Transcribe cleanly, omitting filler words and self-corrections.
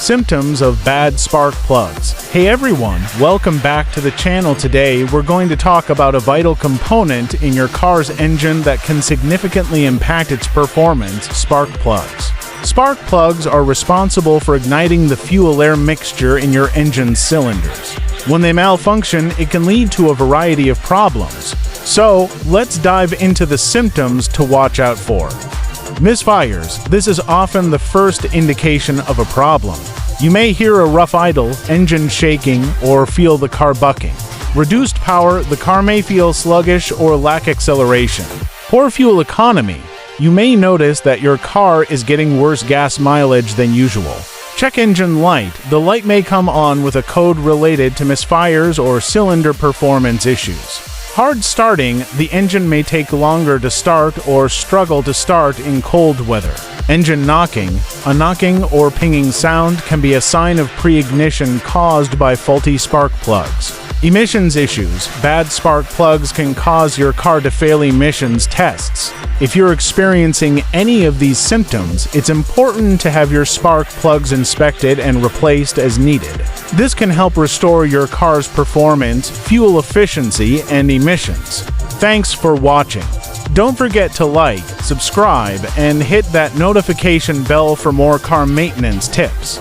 Symptoms of bad spark plugs. Hey everyone, welcome back to the channel. Today we're going to talk about a vital component in your car's engine that can significantly impact its performance: spark plugs. Spark plugs are responsible for igniting the fuel-air mixture in your engine's cylinders. When they malfunction, it can lead to a variety of problems. So, let's dive into the symptoms to watch out for. Misfires. This is often the first indication of a problem. You may hear a rough idle, engine shaking, or feel the car bucking. Reduced power. The car may feel sluggish or lack acceleration. Poor fuel economy. You may notice that your car is getting worse gas mileage than usual. Check engine light. The light may come on with a code related to misfires or cylinder performance issues. Hard starting. The engine may take longer to start or struggle to start in cold weather. Engine knocking. A knocking or pinging sound can be a sign of pre-ignition caused by faulty spark plugs. Emissions issues. Bad spark plugs can cause your car to fail emissions tests. If you're experiencing any of these symptoms, it's important to have your spark plugs inspected and replaced as needed. This can help restore your car's performance, fuel efficiency, and emissions. Thanks for watching. Don't forget to like, subscribe, and hit that notification bell for more car maintenance tips.